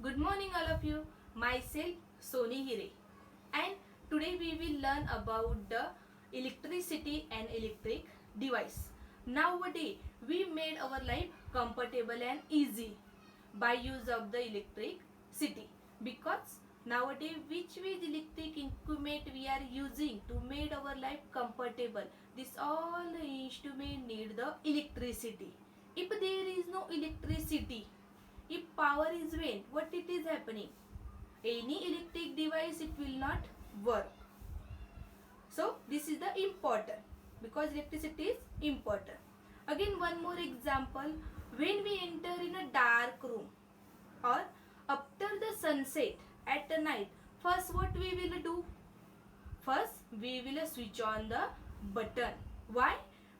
Good morning all of you. Myself Soni Hire, and today we will learn about the electricity and electric device. Nowadays we made our life comfortable and easy by use of the electricity, because nowadays which with electric equipment we are using to make our life comfortable, this all the instrument need the electricity. If there is no electricity, if power is vain, what it is happening? Any electric device it will not work. So this is the important, because electricity is important. Again one more example, when we enter in a dark room or after the sunset at the night, first what we will do? First we will switch on the button. Why?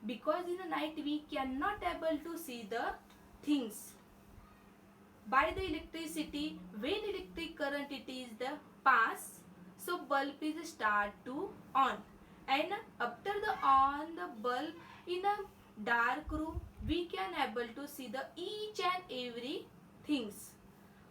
Because in the night we cannot able to see the things. By the electricity, when electric current it is the pass, so bulb is start to on, and after the on the bulb in a dark room we can able to see the each and every things.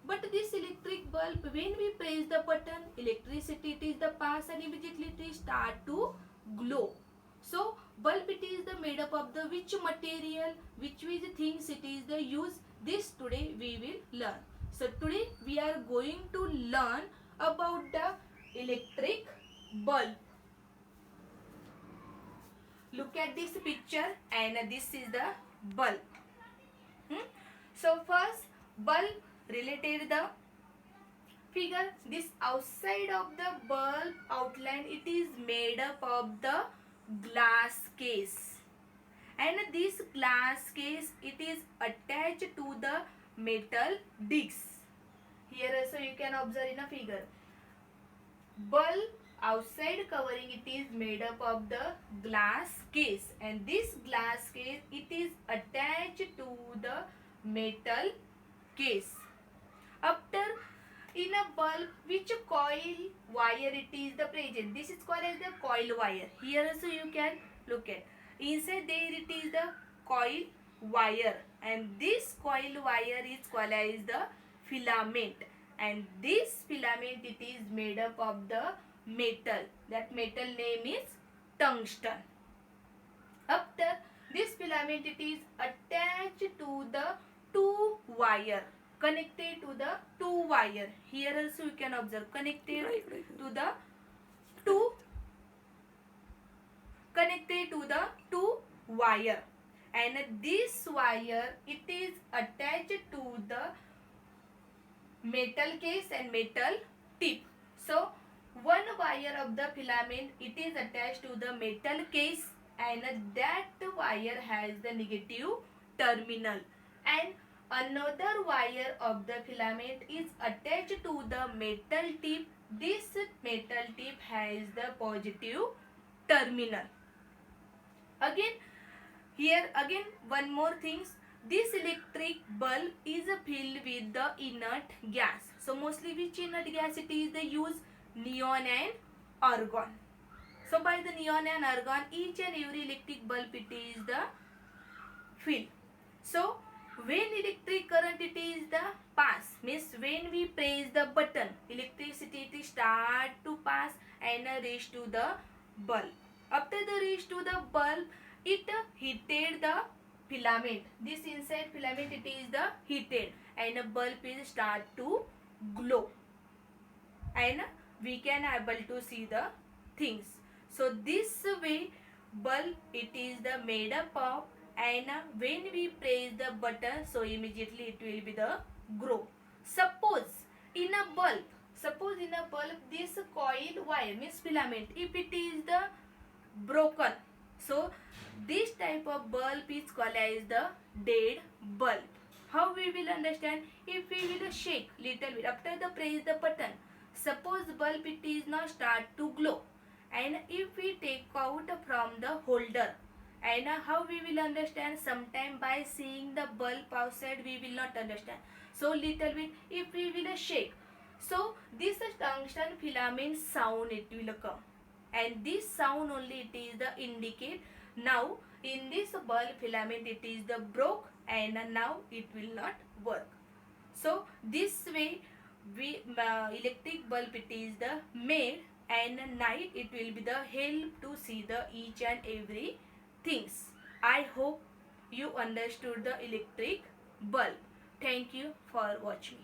But this electric bulb, when we press the button, electricity it is the pass and immediately it is start to glow. So bulb it is the made up of the which material, which is the things it is the use. This today we will learn. So today we are going to learn about the electric bulb. Look at this picture, and this is the bulb. So first bulb related the figure. This outside of the bulb outline it is made up of the glass case, and this glass case it is attached to the metal disc. Here also you can observe in a figure, bulb outside covering it is made up of the glass case, and this glass case it is attached to the metal case. After in a bulb which coil wire it is the present, this is called as the coil wire. Here also you can look at, inside there it is the coil wire, and this coil wire is called as the filament, and this filament it is made up of the metal. That metal name is tungsten. After this filament it is attached to the two wire, connected to the two wire. Here also you can observe, connected to the two wire, and this wire it is attached to the metal case and metal tip. So one wire of the filament it is attached to the metal case, and that wire has the negative terminal, and another wire of the filament is attached to the metal tip. This metal tip has the positive terminal. Again here again one more things, this electric bulb is filled with the inert gas. So mostly which inert gas it is they use? Neon and argon. So by the neon and argon each and every electric bulb it is the filled. So when electric current it is the pass, means when we press the button, electricity it start to pass and reach to the bulb. After the reach to the bulb, it heated the filament. This inside filament it is the heated, and a bulb is start to glow, and we can able to see the things. So this way bulb it is the made up of, and when we press the button, so immediately it will be the grow. Suppose in a bulb this coil wire means filament, if it is the broken, so this type of bulb is called as the dead bulb. How we will understand? If we will shake little bit after the press the button, suppose bulb it is now start to glow, and if we take out from the holder, and how we will understand? Sometime by seeing the bulb outside we will not understand. So little bit if we will shake, so this tungsten filament sound it will come, and this sound only it is the indicate now in this bulb filament it is the broke, and now it will not work. So this way electric bulb it is the made, and night it will be the help to see the each and every things. I hope you understood the electric bulb. Thank you for watching.